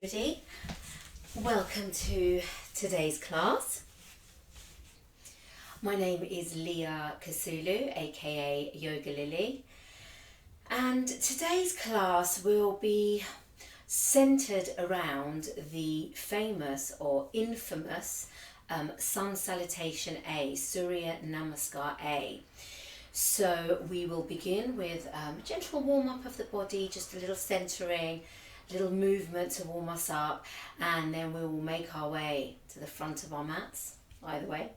Everybody, welcome to today's class. My name is Leah Kasulu, aka Yoga Lily, and today's class will be centered around the famous or infamous Sun Salutation A, Surya Namaskar A. So we will begin with a gentle warm up of the body, just a little centering, little movement to warm us up, and then we will make our way to the front of our mats, either way.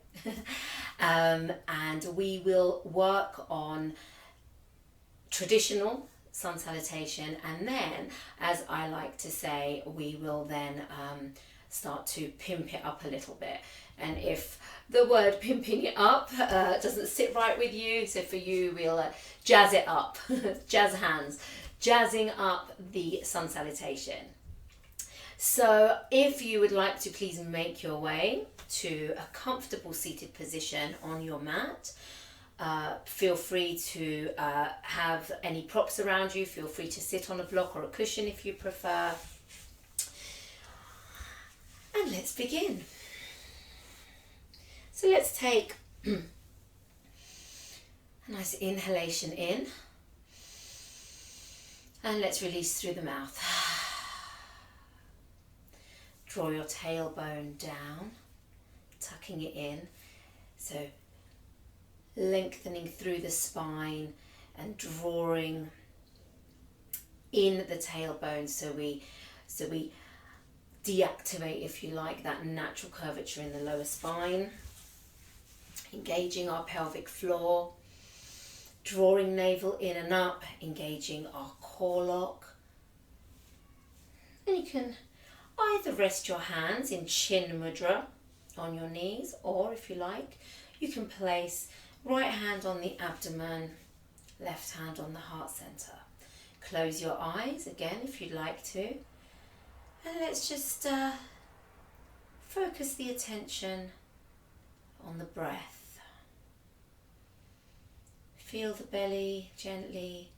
And we will work on traditional sun salutation, and then, as I like to say, we will then start to pimp it up a little bit. And if the word pimping it up doesn't sit right with you, so for you we'll jazz it up, jazz hands, jazzing up the sun salutation. So if you would like to, please make your way to a comfortable seated position on your mat. Feel free to have any props around you. Feel free to sit on a block or a cushion if you prefer. And let's begin. So let's take a nice inhalation in. And let's release through the mouth. Draw your tailbone down, tucking it in. So lengthening through the spine and drawing in the tailbone so we deactivate, if you like, that natural curvature in the lower spine. Engaging our pelvic floor. Drawing navel in and up, engaging our core lock. And you can either rest your hands in chin mudra on your knees, or if you like, you can place right hand on the abdomen, left hand on the heart center. Close your eyes again if you'd like to. And let's just focus the attention on the breath. Feel the belly gently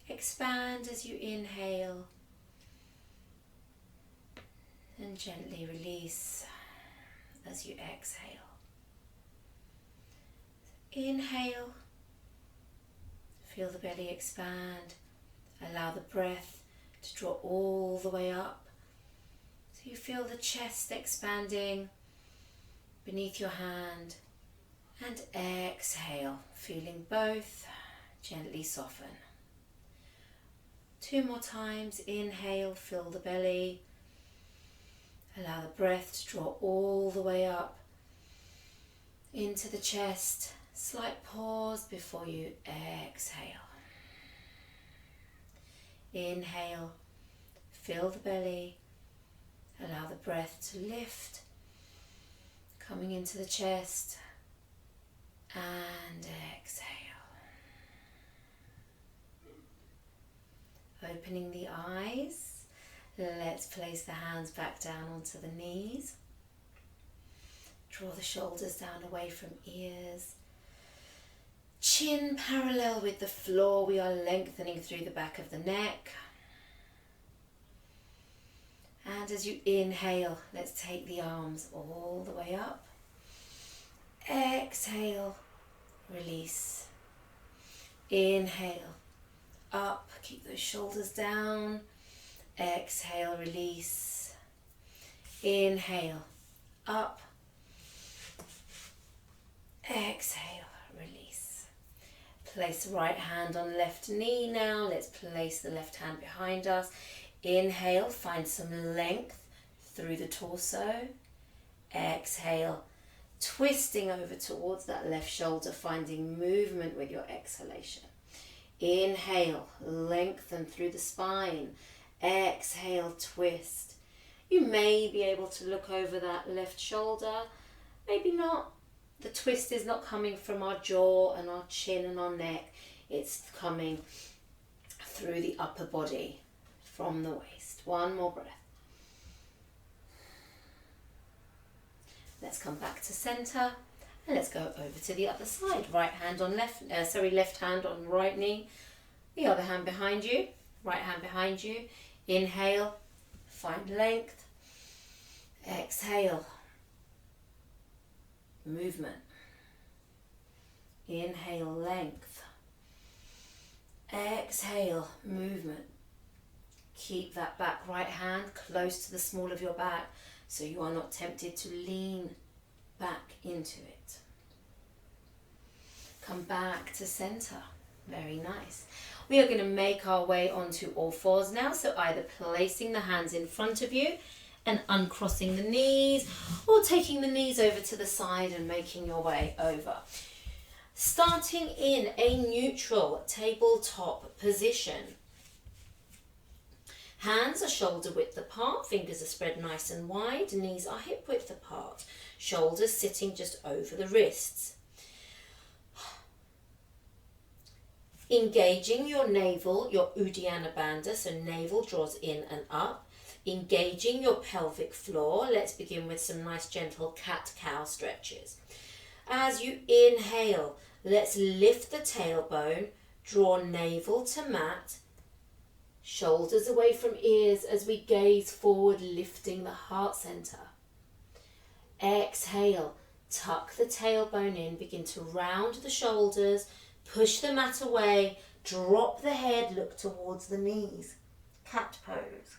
expand as you inhale and gently release as you exhale. Inhale, feel the belly expand, allow the breath to draw all the way up. So you feel the chest expanding beneath your hand. And exhale, feeling both, gently soften. 2 more times, inhale, fill the belly. Allow the breath to draw all the way up into the chest. Slight pause before you exhale. Inhale, fill the belly. Allow the breath to lift, coming into the chest. And exhale. Opening the eyes. Let's place the hands back down onto the knees. Draw the shoulders down away from ears. Chin parallel with the floor. We are lengthening through the back of the neck. And as you inhale, let's take the arms all the way up. Exhale, release. Inhale, up, keep those shoulders down. Exhale, release. Inhale, up. Exhale, release. Place the right hand on left knee now. Let's place the left hand behind us. Inhale, find some length through the torso. Exhale, twisting over towards that left shoulder, finding movement with your exhalation. Inhale, lengthen through the spine. Exhale, twist. You may be able to look over that left shoulder, maybe not. The twist is not coming from our jaw and our chin and our neck. It's coming through the upper body from the waist. One more breath. Let's come back to center and let's go over to the other side. Left hand on right knee. The other hand behind you. Right hand behind you. Inhale, find length. Exhale, movement. Inhale, length. Exhale, movement. Keep that back right hand close to the small of your back so you are not tempted to lean back into it. Come back to center. Very nice. We are going to make our way onto all fours now, so either placing the hands in front of you and uncrossing the knees, or taking the knees over to the side and making your way over. Starting in a neutral tabletop position. Hands are shoulder width apart, fingers are spread nice and wide, knees are hip width apart, shoulders sitting just over the wrists. Engaging your navel, your Uddiyana Bandha, so navel draws in and up. Engaging your pelvic floor. Let's begin with some nice gentle cat-cow stretches. As you inhale, let's lift the tailbone, draw navel to mat, shoulders away from ears as we gaze forward, lifting the heart center. Exhale, tuck the tailbone in, begin to round the shoulders, push the mat away, drop the head, look towards the knees. Cat pose.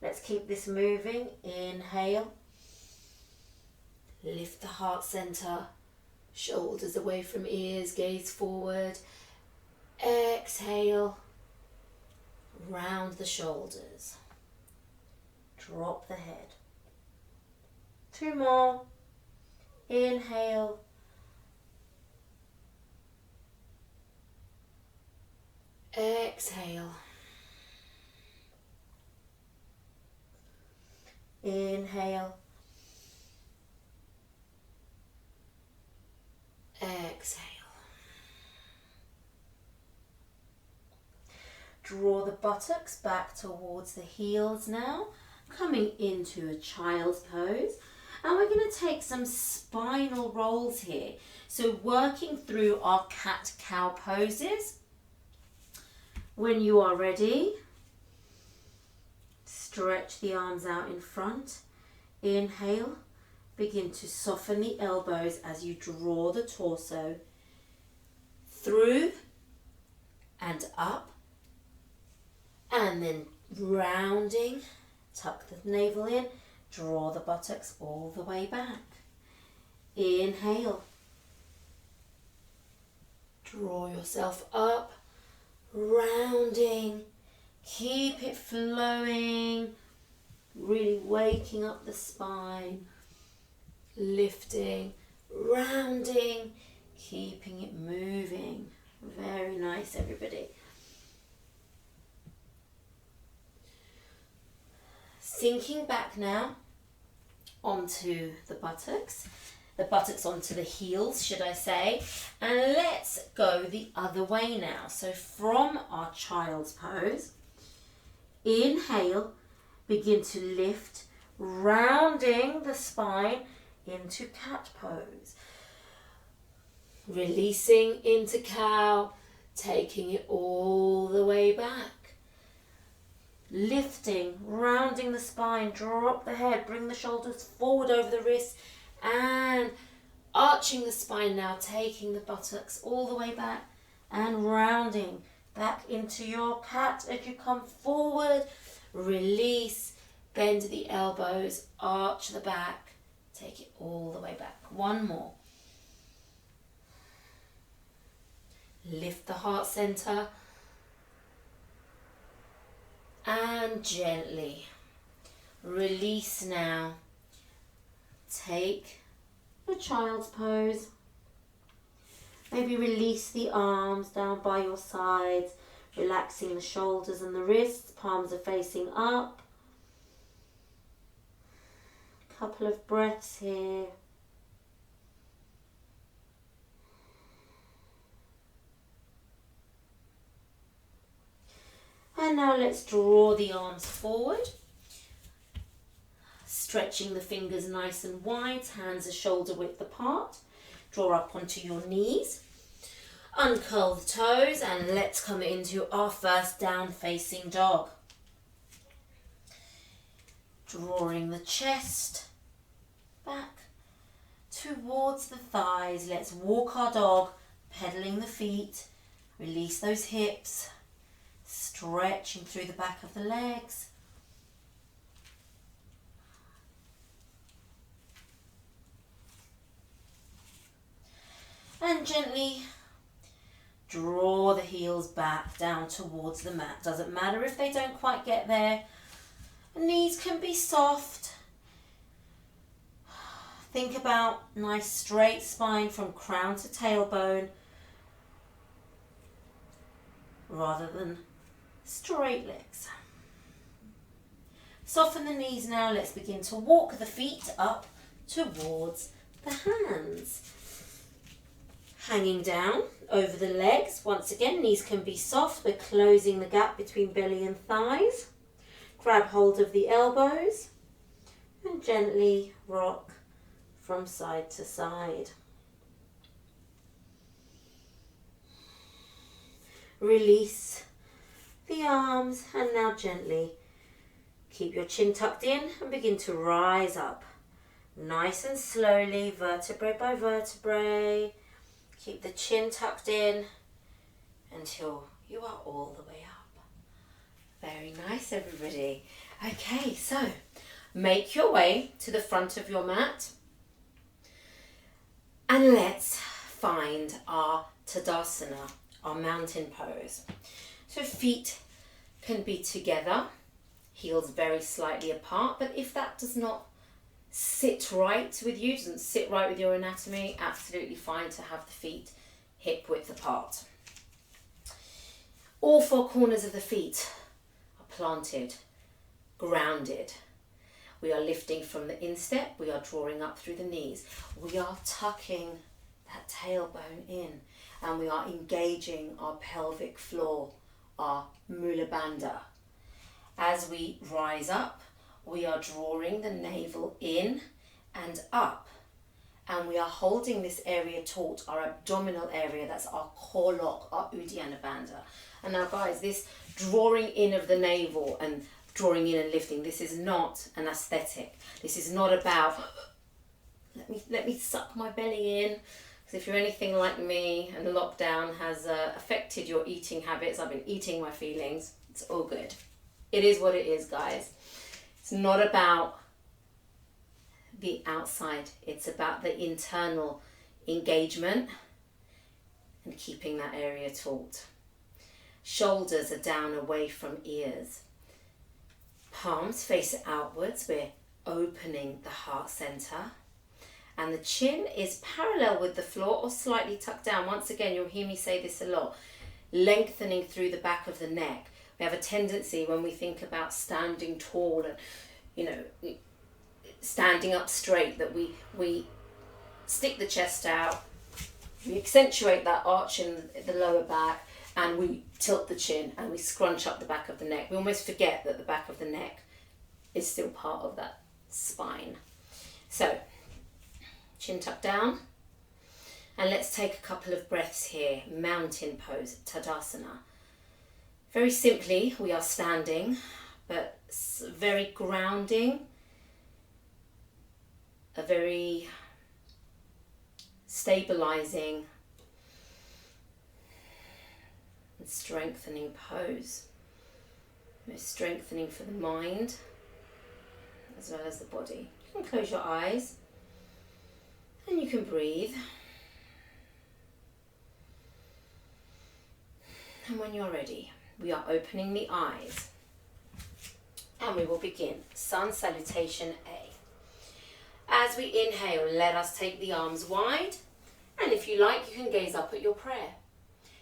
Let's keep this moving. Inhale. Lift the heart center. Shoulders away from ears, gaze forward. Exhale. Round the shoulders. Drop the head. 2 more. Inhale. Exhale. Inhale. Exhale. Draw the buttocks back towards the heels now, coming into a child's pose. And we're going to take some spinal rolls here. So working through our cat-cow poses. When you are ready, stretch the arms out in front. Inhale. Begin to soften the elbows as you draw the torso through and up. And then rounding, tuck the navel in, draw the buttocks all the way back. Inhale. Draw yourself up, rounding. Keep it flowing, really waking up the spine. Lifting, rounding, keeping it moving. Very nice, everybody. Sinking back now onto the buttocks onto the heels, should I say. And let's go the other way now. So from our child's pose, inhale, begin to lift, rounding the spine into cat pose. Releasing into cow, taking it all the way back. Lifting, rounding the spine, drop the head, bring the shoulders forward over the wrists, and arching the spine now, taking the buttocks all the way back and rounding back into your cat as you come forward. Release, bend the elbows, arch the back, take it all the way back. 1 more. Lift the heart center. And gently release now. Take the child's pose. Maybe release the arms down by your sides, relaxing the shoulders and the wrists. Palms are facing up. Couple of breaths here. And now let's draw the arms forward. Stretching the fingers nice and wide, hands are shoulder width apart. Draw up onto your knees. Uncurl the toes and let's come into our first down facing dog. Drawing the chest back towards the thighs. Let's walk our dog, pedaling the feet. Release those hips, stretching through the back of the legs. And gently draw the heels back down towards the mat. Doesn't matter if they don't quite get there. The knees can be soft. Think about nice straight spine from crown to tailbone rather than straight legs. Soften the knees now. Let's begin to walk the feet up towards the hands. Hanging down over the legs. Once again, knees can be soft. We're closing the gap between belly and thighs. Grab hold of the elbows and gently rock from side to side. Release the arms and now gently keep your chin tucked in and begin to rise up. Nice and slowly, vertebrae by vertebrae. Keep the chin tucked in until you are all the way up. Very nice, everybody. Okay, so make your way to the front of your mat and let's find our Tadasana, our mountain pose. So feet can be together, heels very slightly apart, but if that does not sit right with you, doesn't sit right with your anatomy, absolutely fine to have the feet hip width apart. All four corners of the feet are planted, grounded. We are lifting from the instep, we are drawing up through the knees. We are tucking that tailbone in and we are engaging our pelvic floor, our Mula Bandha. As we rise up, we are drawing the navel in and up, and we are holding this area taut, our abdominal area, that's our core lock, our Uddiyana Bandha. And now guys, this drawing in of the navel and drawing in and lifting, this is not an aesthetic. This is not about, let me suck my belly in. Because if you're anything like me and the lockdown has affected your eating habits, I've been eating my feelings, it's all good. It is what it is, guys. It's not about the outside, it's about the internal engagement and keeping that area taut. Shoulders are down away from ears. Palms face outwards, we're opening the heart center. And the chin is parallel with the floor or slightly tucked down. Once again, you'll hear me say this a lot. Lengthening through the back of the neck. We have a tendency when we think about standing tall and, standing up straight, that we stick the chest out, we accentuate that arch in the lower back, and we tilt the chin and we scrunch up the back of the neck. We almost forget that the back of the neck is still part of that spine. So, chin tucked down. And let's take a couple of breaths here. Mountain pose, Tadasana. Very simply, we are standing, but very grounding, a very stabilizing and strengthening pose. Most strengthening for the mind as well as the body. You can close your eyes and you can breathe. And when you're ready, we are opening the eyes and we will begin Sun Salutation A. As we inhale, let us take the arms wide, and if you like, you can gaze up at your prayer.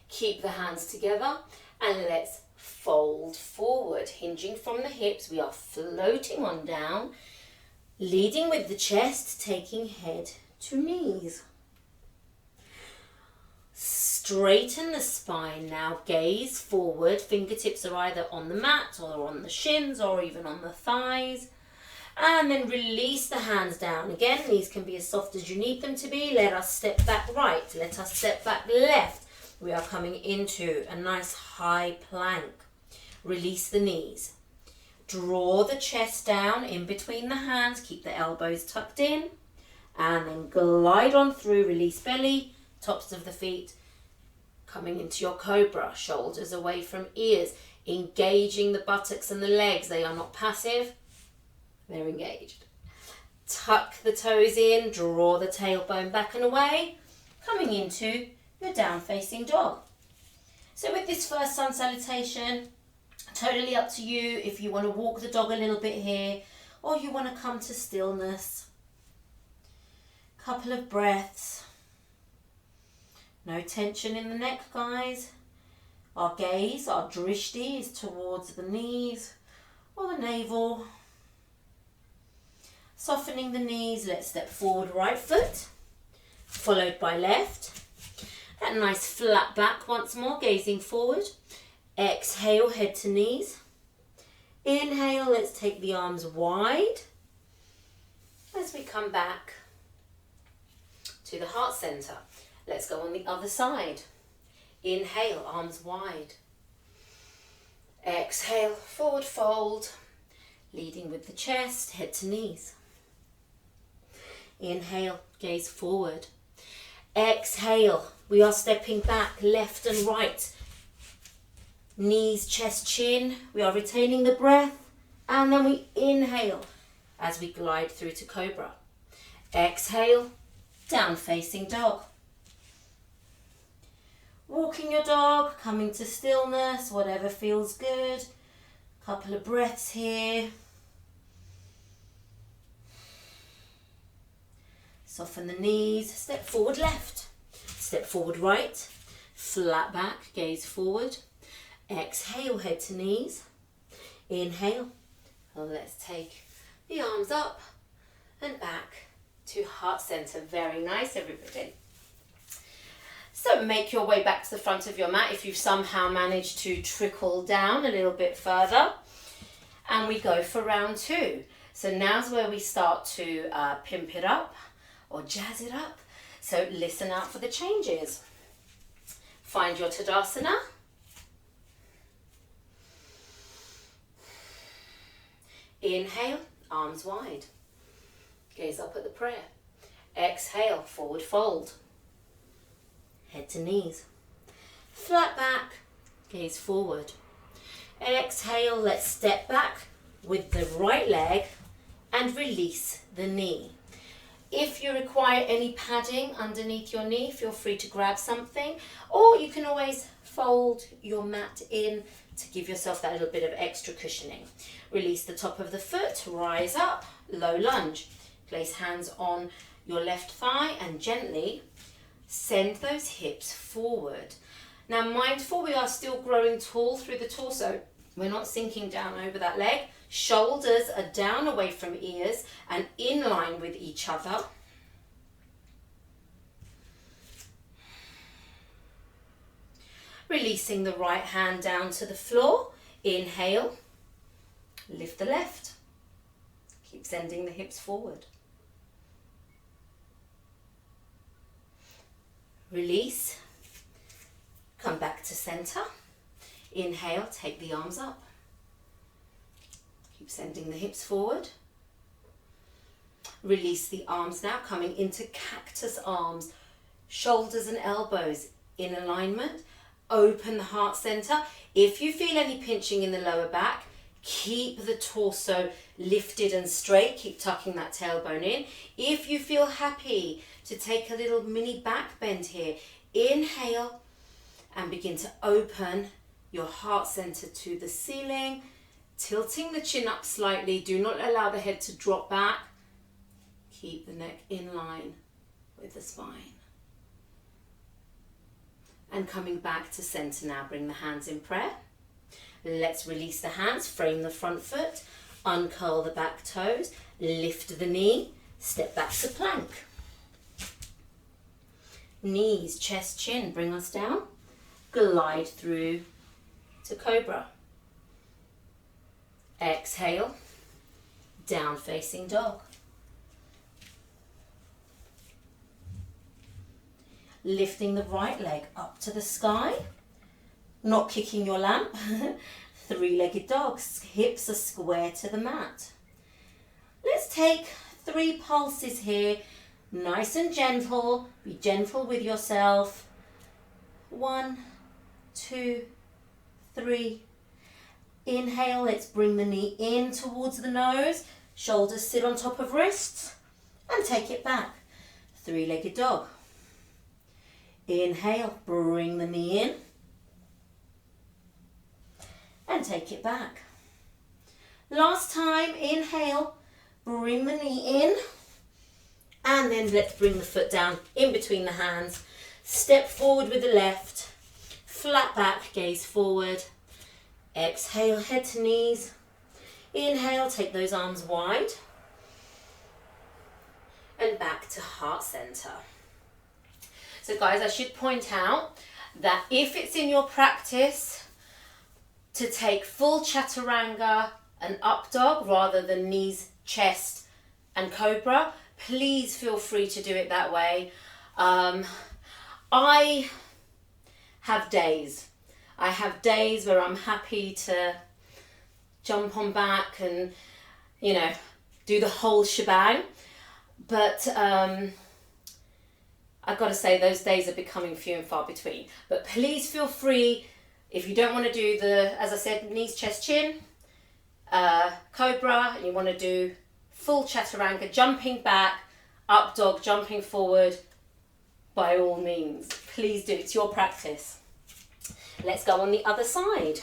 Keep the hands together and let's fold forward, hinging from the hips. We are floating on down, leading with the chest, taking head to knees. Straighten the spine now, gaze forward, fingertips are either on the mat or on the shins or even on the thighs. And then release the hands down. Again, these can be as soft as you need them to be. Let us step back right, let us step back left. We are coming into a nice high plank. Release the knees. Draw the chest down in between the hands, keep the elbows tucked in, and then glide on through, release belly, tops of the feet, coming into your cobra, shoulders away from ears, engaging the buttocks and the legs. They are not passive, they're engaged. Tuck the toes in, draw the tailbone back and away, coming into your down facing dog. So with this first sun salutation, totally up to you if you want to walk the dog a little bit here or you want to come to stillness. Couple of breaths. No tension in the neck, guys. Our gaze, our drishti is towards the knees or the navel. Softening the knees, let's step forward, right foot, followed by left. That nice flat back once more, gazing forward. Exhale, head to knees. Inhale, let's take the arms wide as we come back to the heart center. Let's go on the other side. Inhale, arms wide. Exhale, forward fold, leading with the chest, head to knees. Inhale, gaze forward. Exhale, we are stepping back, left and right. Knees, chest, chin. We are retaining the breath. And then we inhale as we glide through to cobra. Exhale, down facing dog. Walking your dog, coming to stillness, whatever feels good. Couple of breaths here. Soften the knees, step forward left, step forward right, flat back, gaze forward. Exhale, head to knees. Inhale, and let's take the arms up and back to heart center. Very nice, everybody. So make your way back to the front of your mat if you've somehow managed to trickle down a little bit further. And we go for round two. So now's where we start to pimp it up or jazz it up. So listen out for the changes. Find your Tadasana. Inhale, arms wide. Gaze up at the prayer. Exhale, forward fold. Head to knees. Flat back, gaze forward. Exhale, let's step back with the right leg and release the knee. If you require any padding underneath your knee, feel free to grab something, or you can always fold your mat in to give yourself that little bit of extra cushioning. Release the top of the foot, rise up, low lunge. Place hands on your left thigh and gently send those hips forward. Now mindful, we are still growing tall through the torso. We're not sinking down over that leg. Shoulders are down away from ears and in line with each other. Releasing the right hand down to the floor. Inhale, lift the left. Keep sending the hips forward. Release, come back to center. Inhale, take the arms up. Keep sending the hips forward. Release the arms now, coming into cactus arms. Shoulders and elbows in alignment. Open the heart center. If you feel any pinching in the lower back, keep the torso lifted and straight. Keep tucking that tailbone in. If you feel happy to take a little mini back bend here, inhale and begin to open your heart center to the ceiling, tilting the chin up slightly. Do not allow the head to drop back. Keep the neck in line with the spine. And coming back to center now, bring the hands in prayer. Let's release the hands, frame the front foot, uncurl the back toes, lift the knee, step back to plank. Knees, chest, chin, bring us down. Glide through to cobra. Exhale, down facing dog. Lifting the right leg up to the sky, not kicking your lamp. Three-legged dogs, hips are square to the mat. Let's take 3 pulses here, nice and gentle. Be gentle with yourself. 1, 2, 3. Inhale, let's bring the knee in towards the nose. Shoulders sit on top of wrists and take it back. Three-legged dog. Inhale, bring the knee in and take it back. Last time, inhale, bring the knee in and then let's bring the foot down in between the hands. Step forward with the left, flat back, gaze forward. Exhale, head to knees. Inhale, take those arms wide and back to heart center. So guys, I should point out that if it's in your practice to take full chaturanga and up dog rather than knees, chest and cobra, please feel free to do it that way. I have days where I'm happy to jump on back and, you know, do the whole shebang. But I've got to say those days are becoming few and far between. But please feel free, if you don't want to do the, as I said, knees, chest, chin, cobra, and you want to do full chaturanga, jumping back, up dog, jumping forward, by all means, please do. It's your practice. Let's go on the other side.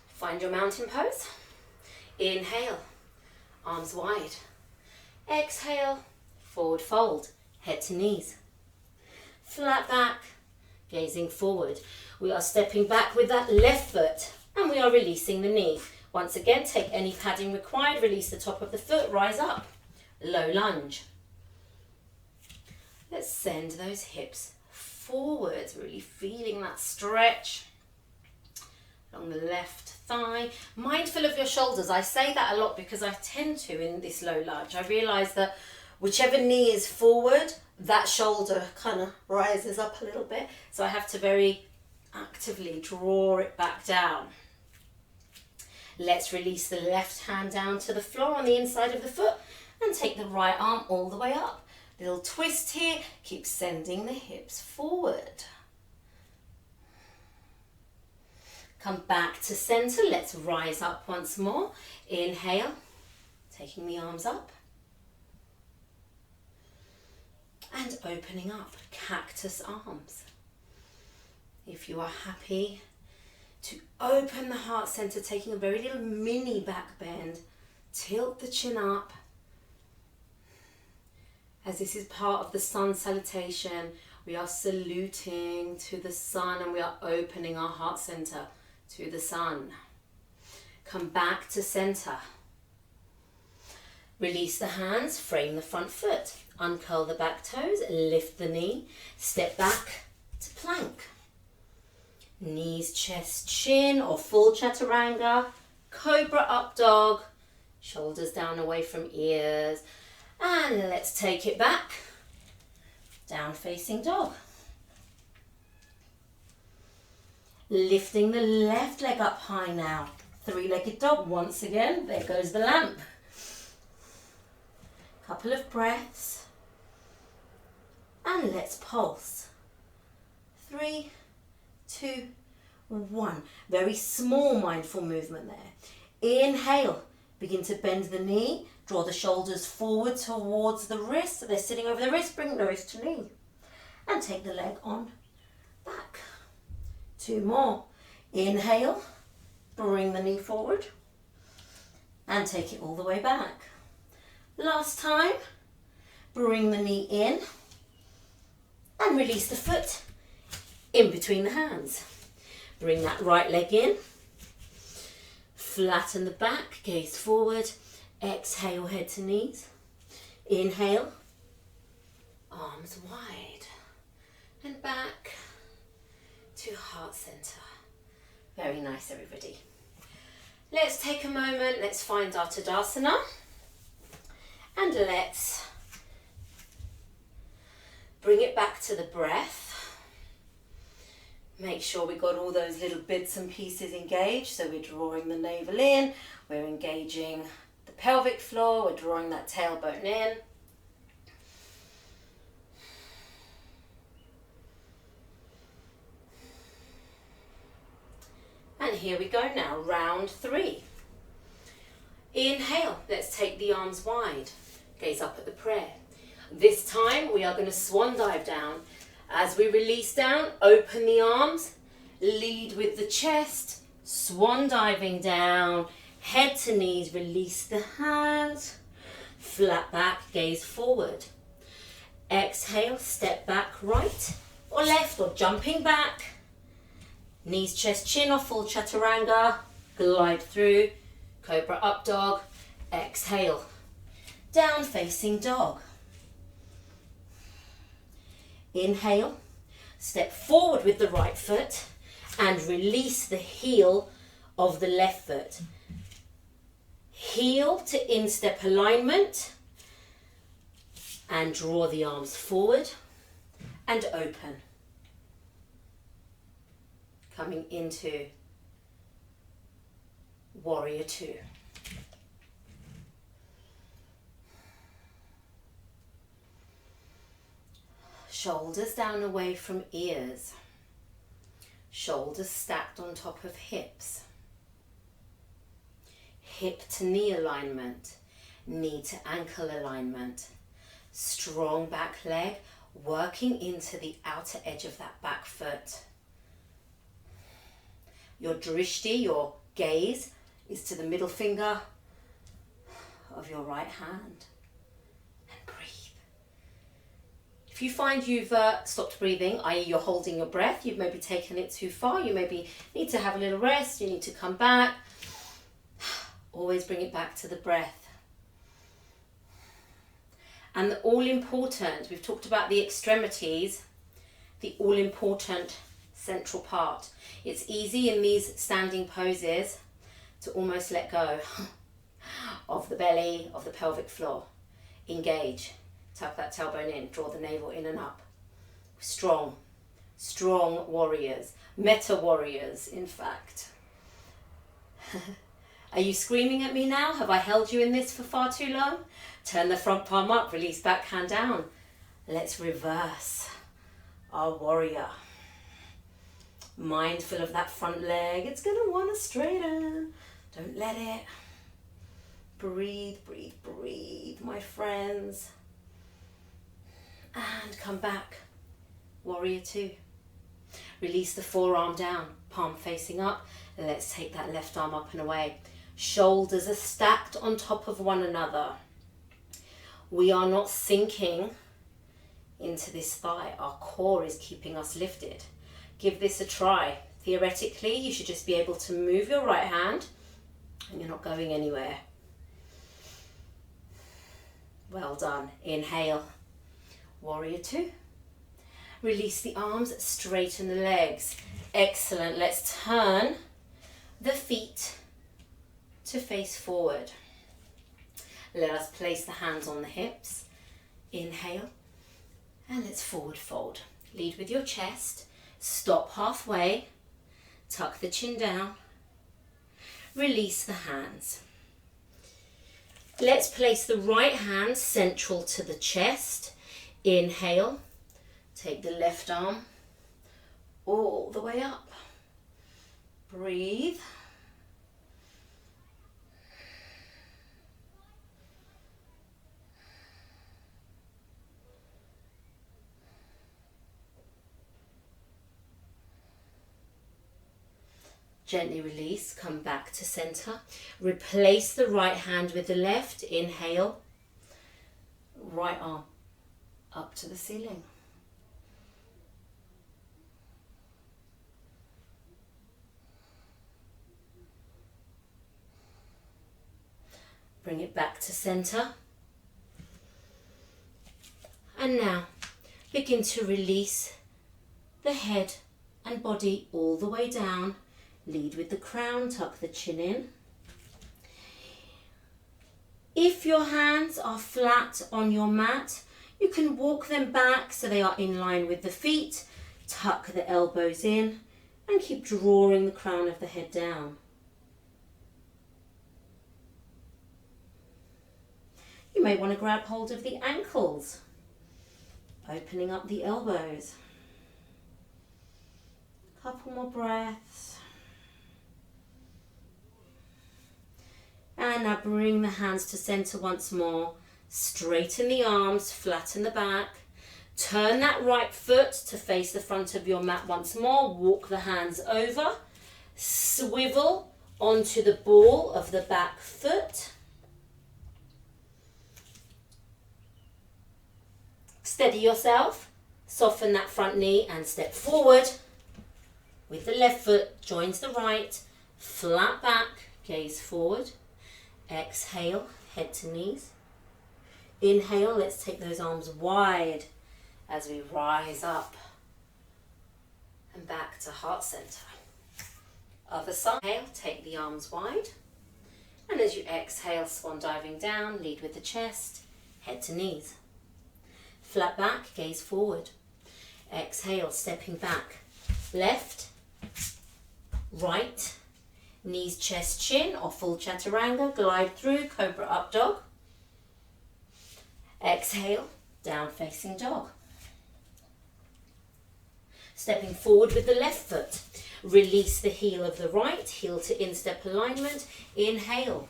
Find your mountain pose. Inhale, arms wide. Exhale, forward fold, head to knees. Flat back, gazing forward. We are stepping back with that left foot and we are releasing the knee. Once again, take any padding required, release the top of the foot, rise up. Low lunge. Let's send those hips forwards, really feeling that stretch along the left thigh. Mindful of your shoulders. I say that a lot because I tend to in this low lunge. I realise that whichever knee is forward, that shoulder kind of rises up a little bit. So I have to very actively draw it back down. Let's release the left hand down to the floor on the inside of the foot and take the right arm all the way up. Little twist here, keep sending the hips forward. Come back to center, let's rise up once more. Inhale, taking the arms up. And opening up, cactus arms. If you are happy to open the heart center, taking a very little mini back bend, tilt the chin up. As this is part of the sun salutation, we are saluting to the sun and we are opening our heart center to the sun. Come back to center. Release the hands, frame the front foot, uncurl the back toes, lift the knee, step back to plank. Knees, chest, chin or full chaturanga, cobra up dog, shoulders down away from ears. And let's take it back, down facing dog. Lifting the left leg up high now. Three-legged dog once again, there goes the lamp. Couple of breaths. And let's pulse. 3, 2, 1. Very small mindful movement there. Inhale, begin to bend the knee. Draw the shoulders forward towards the wrist. So they're sitting over the wrist. Bring nose to knee. And take the leg on back. 2 more. Inhale. Bring the knee forward. And take it all the way back. Last time. Bring the knee in. And release the foot in between the hands. Bring that right leg in. Flatten the back. Gaze forward. Exhale, head to knees. Inhale, arms wide and back to heart center. Very nice, everybody. Let's take a moment, let's find our Tadasana and let's bring it back to the breath. Make sure we got all those little bits and pieces engaged. So we're drawing the navel in, we're engaging the pelvic floor, we're drawing that tailbone in. And here we go now, round 3. Inhale, let's take the arms wide, gaze up at the prayer. This time we are going to swan dive down. As we release down, open the arms, lead with the chest, swan diving down, head to knees, release the hands, flat back, gaze forward. Exhale, step back right or left or jumping back. Knees, chest, chin or full chaturanga, glide through, cobra up dog, exhale, down facing dog. Inhale, step forward with the right foot and release the heel of the left foot. Heel to instep alignment and draw the arms forward and open. Coming into warrior 2. Shoulders down away from ears. Shoulders stacked on top of hips. Hip to knee alignment. Knee to ankle alignment. Strong back leg working into the outer edge of that back foot. Your drishti, your gaze, is to the middle finger of your right hand. And breathe. If you find you've stopped breathing, i.e. you're holding your breath, you've maybe taken it too far, you maybe need to have a little rest, you need to come back, always bring it back to the breath. And the all-important, we've talked about the extremities, the all-important central part. It's easy in these standing poses to almost let go of the belly, of the pelvic floor. Engage. Tuck that tailbone in, draw the navel in and up. Strong, strong warriors, meta warriors, in fact. Are you screaming at me now? Have I held you in this for far too long? Turn the front palm up, release back hand down. Let's reverse our warrior. Mindful of that front leg. It's going to want to straighten. Don't let it. Breathe, breathe, breathe, my friends. And come back. Warrior 2. Release the forearm down, palm facing up. Let's take that left arm up and away. Shoulders are stacked on top of one another. We are not sinking into this thigh. Our core is keeping us lifted. Give this a try. Theoretically, you should just be able to move your right hand and you're not going anywhere. Well done. Inhale. Warrior 2. Release the arms, straighten the legs. Excellent. Let's turn the feet to face forward. Let us place the hands on the hips. Inhale. And let's forward fold. Lead with your chest. Stop halfway. Tuck the chin down. Release the hands. Let's place the right hand central to the chest. Inhale. Take the left arm all the way up. Breathe. Gently release, come back to center. Replace the right hand with the left. Inhale. Right arm up to the ceiling. Bring it back to center. And now begin to release the head and body all the way down. Lead with the crown, tuck the chin in. If your hands are flat on your mat, you can walk them back so they are in line with the feet. Tuck the elbows in and keep drawing the crown of the head down. You may want to grab hold of the ankles, opening up the elbows. Couple more breaths. And now bring the hands to center once more. Straighten the arms, flatten the back. Turn that right foot to face the front of your mat once more. Walk the hands over. Swivel onto the ball of the back foot. Steady yourself. Soften that front knee and step forward. With the left foot joins the right. Flat back, gaze forward. Exhale, head to knees. Inhale, let's take those arms wide as we rise up and back to heart center. Other side, inhale, take the arms wide. And as you exhale, swan diving down, lead with the chest, head to knees. Flat back, gaze forward. Exhale, stepping back. Left, right, knees, chest, chin, or full chaturanga. Glide through, cobra up dog. Exhale, down facing dog. Stepping forward with the left foot. Release the heel of the right, heel to instep alignment. Inhale,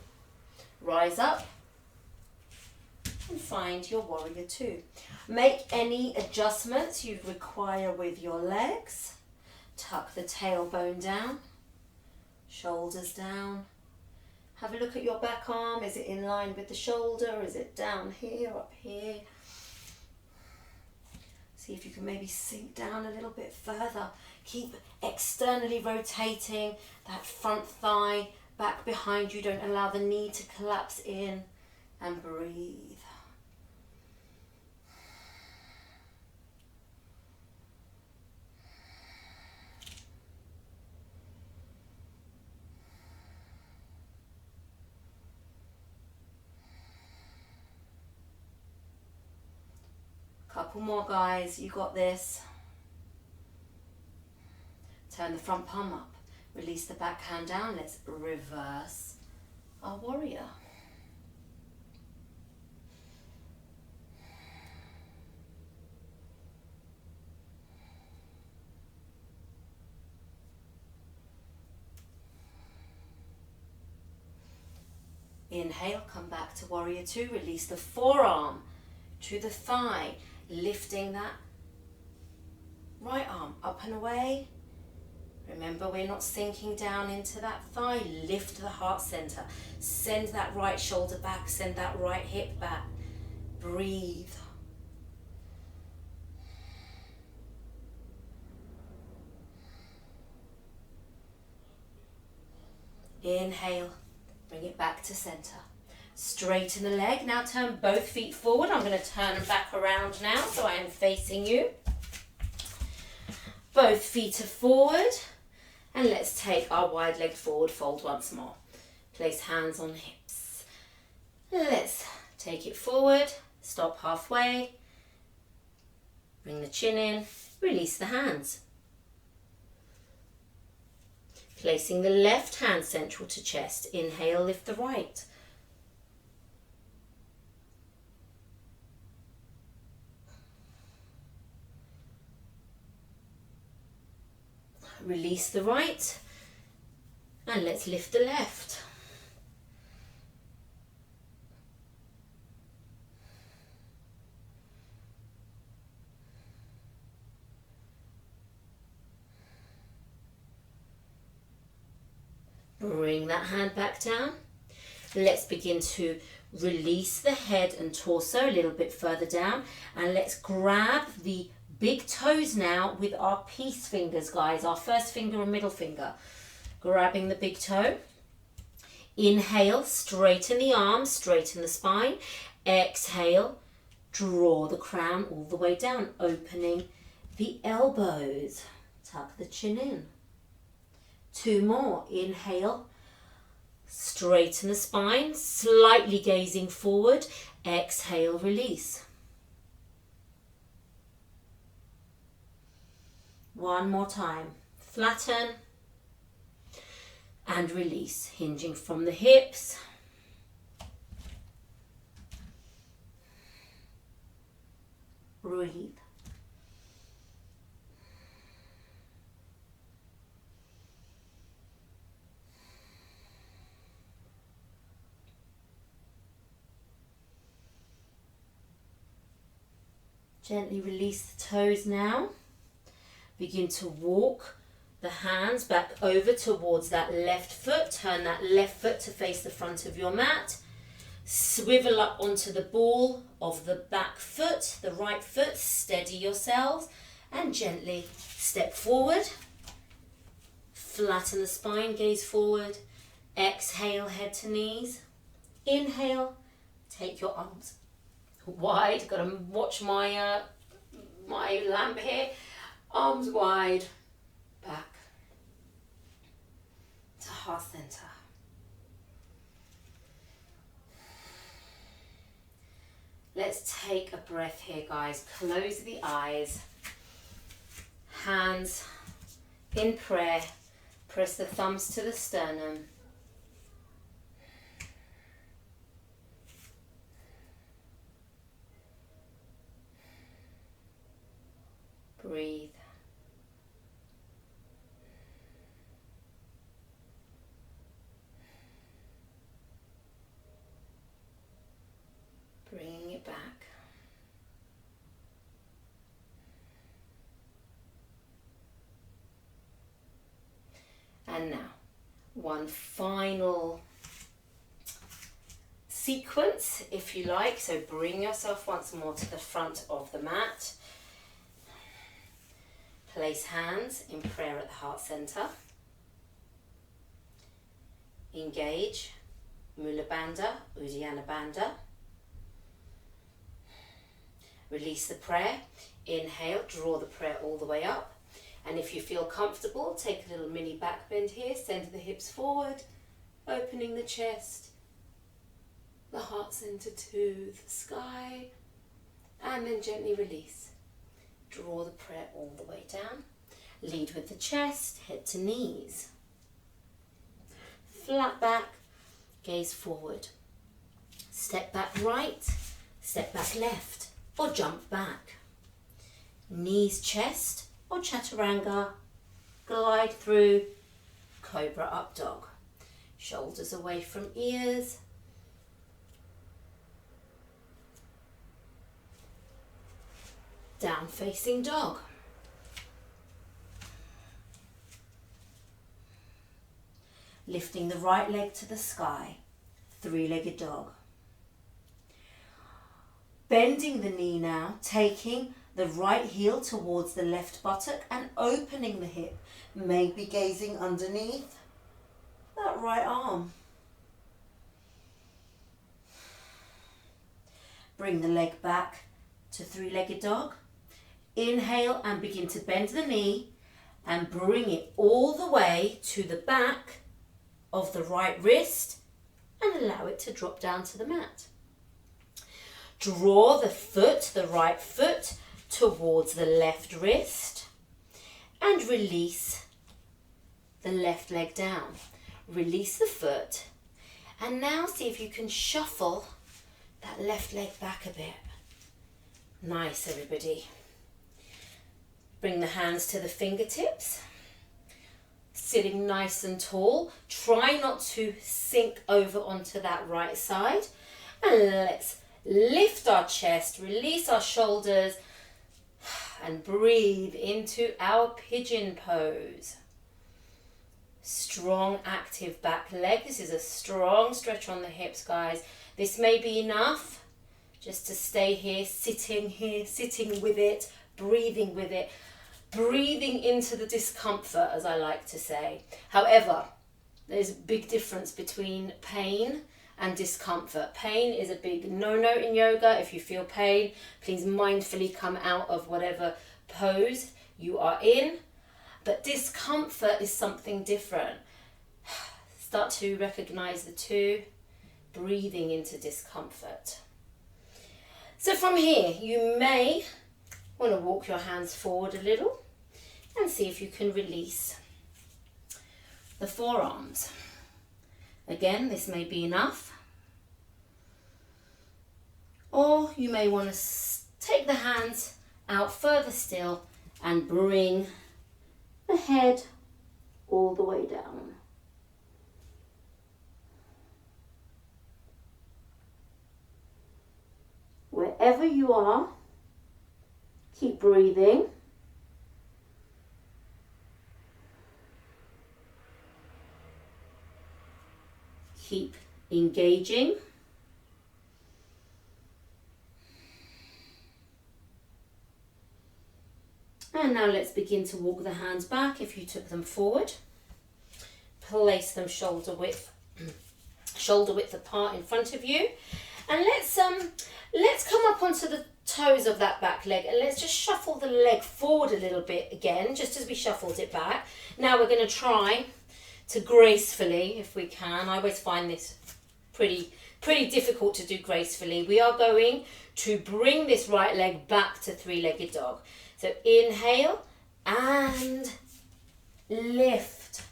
rise up and find your warrior two. Make any adjustments you require with your legs. Tuck the tailbone down, shoulders down. Have a look at your back arm. Is it in line with the shoulder? Is it down here, up here? See if you can maybe sink down a little bit further. Keep externally rotating that front thigh back behind you. Don't allow the knee to collapse in, and breathe. Couple more, guys. You got this. Turn the front palm up. Release the back hand down. Let's reverse our warrior. Inhale, come back to warrior two. Release the forearm to the thigh. Lifting that right arm up and away. Remember, we're not sinking down into that thigh. Lift the heart center. Send that right shoulder back. Send that right hip back. Breathe. Inhale. Bring it back to center. Straighten the leg. Now turn both feet forward. I'm going to turn them back around now so I am facing you. Both feet are forward. And let's take our wide leg forward fold once more. Place hands on hips. Let's take it forward. Stop halfway. Bring the chin in. Release the hands. Placing the left hand central to chest. Inhale, lift the right. Release the right, and let's lift the left. Bring that hand back down. Let's begin to release the head and torso a little bit further down, and let's grab the big toes now with our peace fingers, guys. Our first finger and middle finger. Grabbing the big toe. Inhale, straighten the arms, straighten the spine. Exhale, draw the crown all the way down, opening the elbows. Tuck the chin in. Two more. Inhale, straighten the spine, slightly gazing forward. Exhale, release. One more time. Flatten and release, hinging from the hips. Breathe. Gently release the toes now. Begin to walk the hands back over towards that left foot. Turn that left foot to face the front of your mat. Swivel up onto the ball of the back foot, the right foot. Steady yourselves and gently step forward. Flatten the spine, gaze forward. Exhale, head to knees. Inhale, take your arms wide. Got to watch my my lamp here. Arms wide, back to heart center. Let's take a breath here, guys. Close the eyes. Hands in prayer. Press the thumbs to the sternum. Breathe. Bringing it back. And now, one final sequence, if you like. So bring yourself once more to the front of the mat. Place hands in prayer at the heart center. Engage Mula Bandha, Uddiyana Bandha. Release the prayer. Inhale, draw the prayer all the way up. And if you feel comfortable, take a little mini back bend here. Send the hips forward, opening the chest, the heart center to the sky. And then gently release. Draw the prayer all the way down. Lead with the chest, head to knees. Flat back, gaze forward. Step back right, step back left, or jump back. Knees, chest, or chaturanga. Glide through cobra up dog. Shoulders away from ears. Down facing dog. Lifting the right leg to the sky, three-legged dog. Bending the knee now, taking the right heel towards the left buttock and opening the hip, maybe gazing underneath that right arm. Bring the leg back to three-legged dog. Inhale and begin to bend the knee and bring it all the way to the back of the right wrist and allow it to drop down to the mat. Draw the foot, the right foot, towards the left wrist and release the left leg down. Release the foot and now see if you can shuffle that left leg back a bit. Nice, everybody. Bring the hands to the fingertips. Sitting nice and tall. Try not to sink over onto that right side. And let's lift our chest, release our shoulders, and breathe into our pigeon pose. Strong, active back leg. This is a strong stretch on the hips, guys. This may be enough just to stay here, sitting with it, breathing with it. Breathing into the discomfort, as I like to say. However, there's a big difference between pain and discomfort. Pain is a big no-no in yoga. If you feel pain, please mindfully come out of whatever pose you are in. But discomfort is something different. Start to recognize the two. Breathing into discomfort. So from here, you may want to walk your hands forward a little. And see if you can release the forearms. Again, this may be enough. Or you may want to take the hands out further still and bring the head all the way down. Wherever you are, keep breathing. Keep engaging. And now let's begin to walk the hands back if you took them forward. Place them shoulder width apart in front of you. And let's come up onto the toes of that back leg and let's just shuffle the leg forward a little bit again, just as we shuffled it back. Now we're going to try to gracefully, if we can. I always find this pretty difficult to do gracefully. We are going to bring this right leg back to three-legged dog. So inhale and lift.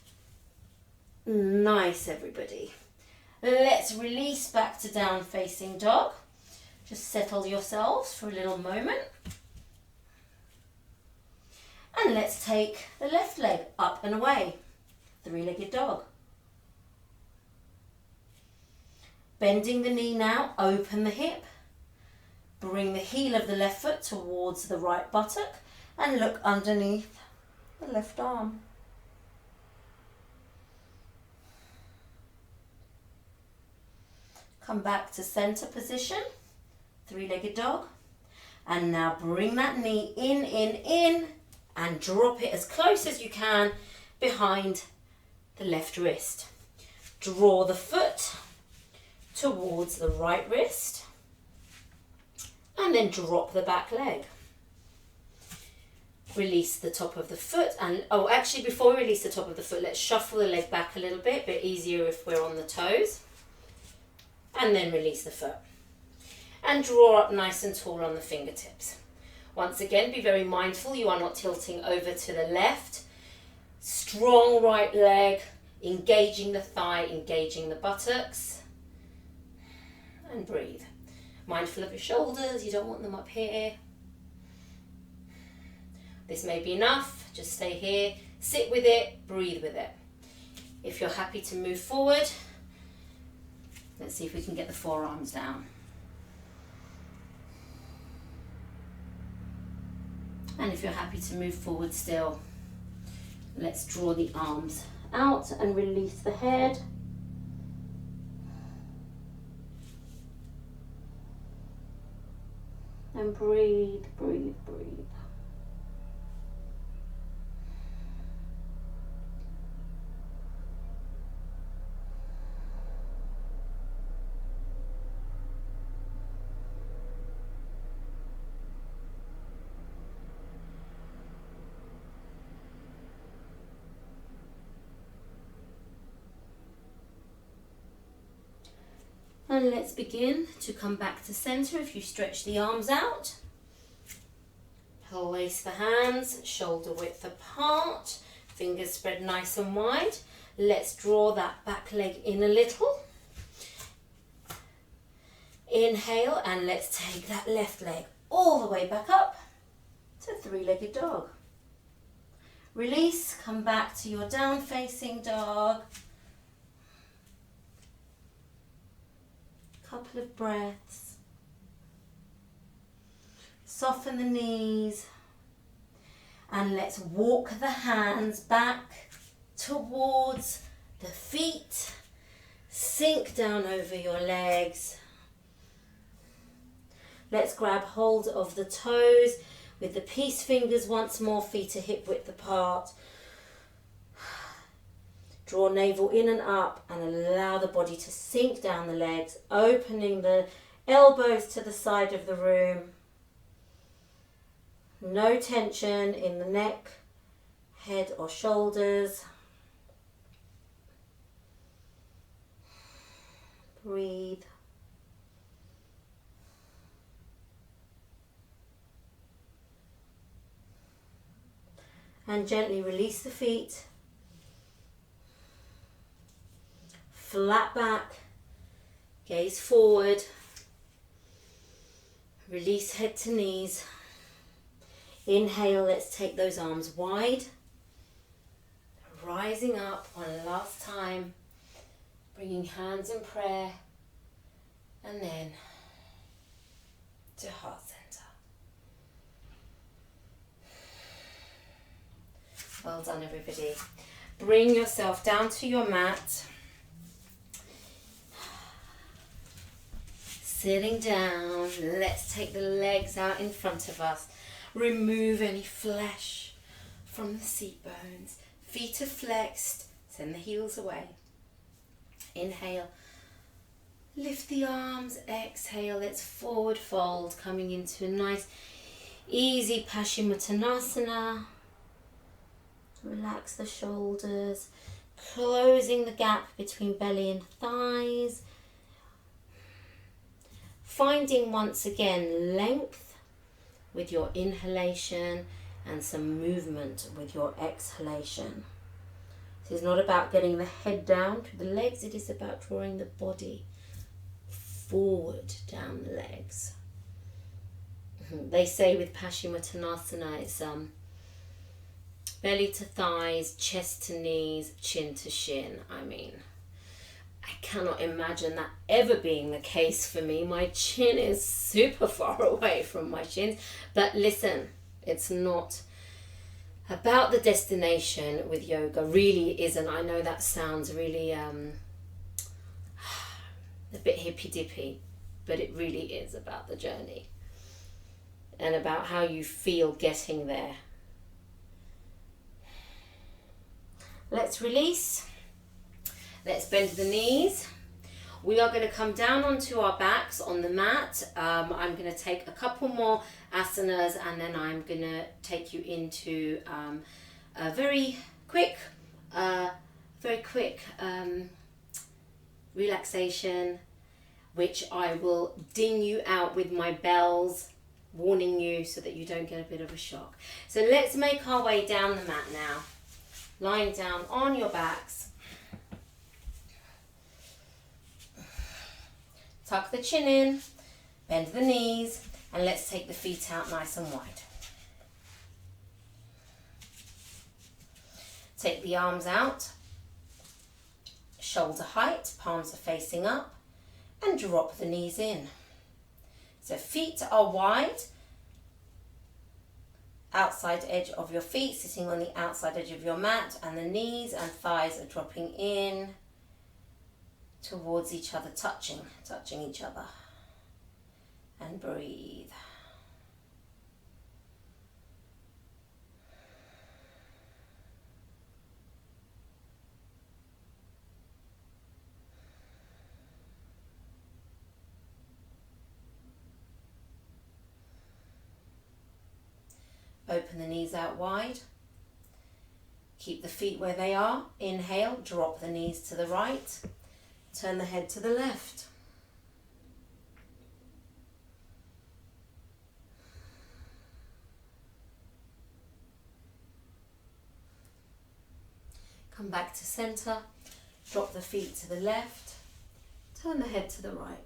Nice, everybody. Let's release back to down facing dog. Just settle yourselves for a little moment. And let's take the left leg up and away. Three-legged dog. Bending the knee now, open the hip. Bring the heel of the left foot towards the right buttock and look underneath the left arm. Come back to center position, three-legged dog. And now bring that knee in, and drop it as close as you can behind the left wrist. Draw the foot towards the right wrist. And then drop the back leg. Release the top of the foot. And actually before we release the top of the foot, let's shuffle the leg back a little bit easier if we're on the toes. And then release the foot. And draw up nice and tall on the fingertips. Once again, be very mindful you are not tilting over to the left. Strong right leg, engaging the thigh, engaging the buttocks. And breathe. Mindful of your shoulders, you don't want them up here. This may be enough, just stay here, sit with it, breathe with it. If you're happy to move forward, let's see if we can get the forearms down. And if you're happy to move forward still, let's draw the arms out and release the head. And breathe, breathe, breathe. And let's begin to come back to center. If you stretch the arms out, place the hands shoulder width apart, fingers spread nice and wide. Let's draw that back leg in a little. Inhale, and let's take that left leg all the way back up to three-legged dog. Release, come back to your down facing dog. Couple of breaths. Soften the knees. And let's walk the hands back towards the feet. Sink down over your legs. Let's grab hold of the toes with the peace fingers once more, feet are hip width apart. Draw navel in and up and allow the body to sink down the legs, opening the elbows to the side of the room. No tension in the neck, head or shoulders. Breathe. And gently release the feet. Flat back. Gaze forward. Release head to knees. Inhale, let's take those arms wide. Rising up one last time. Bringing hands in prayer. And then to heart center. Well done, everybody. Bring yourself down to your mat. Sitting down, let's take the legs out in front of us. Remove any flesh from the seat bones. Feet are flexed, send the heels away. Inhale, lift the arms, exhale, let's forward fold, coming into a nice, easy Paschimottanasana. Relax the shoulders, closing the gap between belly and thighs. Finding once again length with your inhalation and some movement with your exhalation. This is not about getting the head down to the legs, it is about drawing the body forward down the legs. They say with Paschimottanasana it's belly to thighs, chest to knees, chin to shin. I mean, I cannot imagine that ever being the case for me. My chin is super far away from my shins. But listen, it's not about the destination with yoga. Really isn't. I know that sounds really a bit hippy-dippy, but it really is about the journey and about how you feel getting there. Let's release. Let's bend the knees. We are going to come down onto our backs on the mat. I'm going to take a couple more asanas and then I'm going to take you into a very quick relaxation, which I will ding you out with my bells, warning you so that you don't get a bit of a shock. So let's make our way down the mat now. Lying down on your backs. Tuck the chin in, bend the knees, and let's take the feet out nice and wide. Take the arms out, shoulder height, palms are facing up, and drop the knees in. So feet are wide, outside edge of your feet, sitting on the outside edge of your mat, and the knees and thighs are dropping in towards each other, touching each other. And breathe. Open the knees out wide. Keep the feet where they are. Inhale, drop the knees to the right. Turn the head to the left. Come back to center. Drop the feet to the left. Turn the head to the right.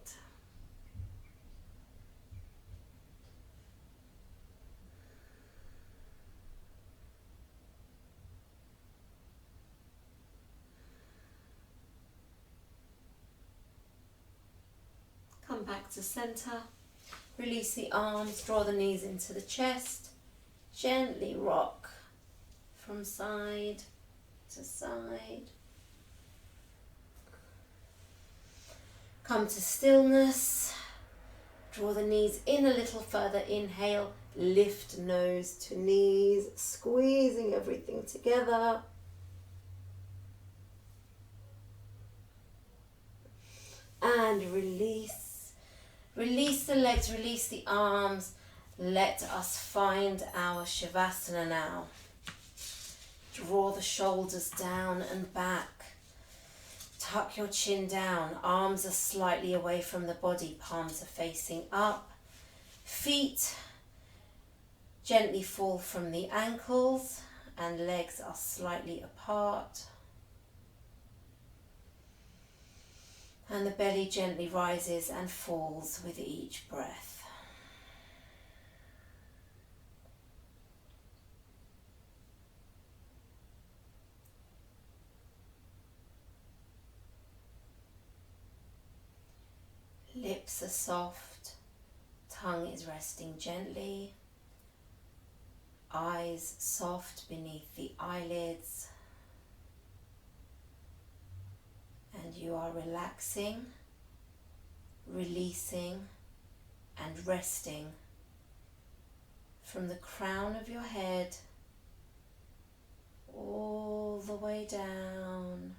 Come back to center, release the arms, draw the knees into the chest, gently rock from side to side. Come to stillness, draw the knees in a little further, inhale, lift nose to knees, squeezing everything together. And release. Release the legs, release the arms. Let us find our Shavasana now. Draw the shoulders down and back. Tuck your chin down. Arms are slightly away from the body. Palms are facing up. Feet gently fall from the ankles and legs are slightly apart. And the belly gently rises and falls with each breath. Lips are soft, tongue is resting gently, eyes soft beneath the eyelids, and you are relaxing, releasing, and resting from the crown of your head all the way down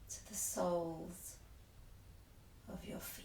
to the soles of your feet.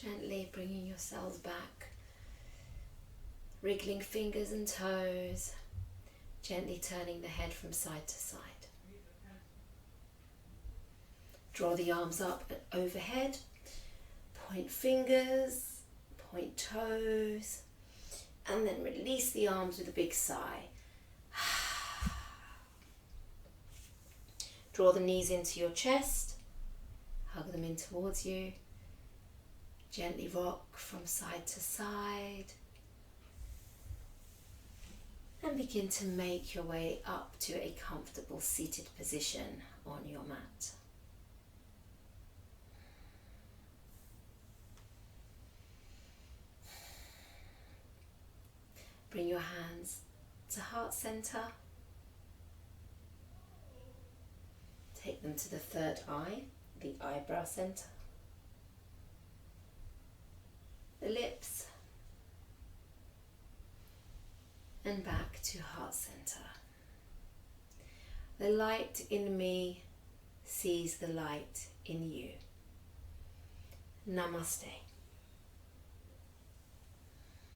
Gently bringing yourselves back, wriggling fingers and toes, gently turning the head from side to side. Draw the arms up and overhead, point fingers, point toes, and then release the arms with a big sigh. Draw the knees into your chest, hug them in towards you. Gently rock from side to side and begin to make your way up to a comfortable seated position on your mat. Bring your hands to heart center. Take them to the third eye, the eyebrow center. The lips, and back to heart center. The light in me sees the light in you. Namaste.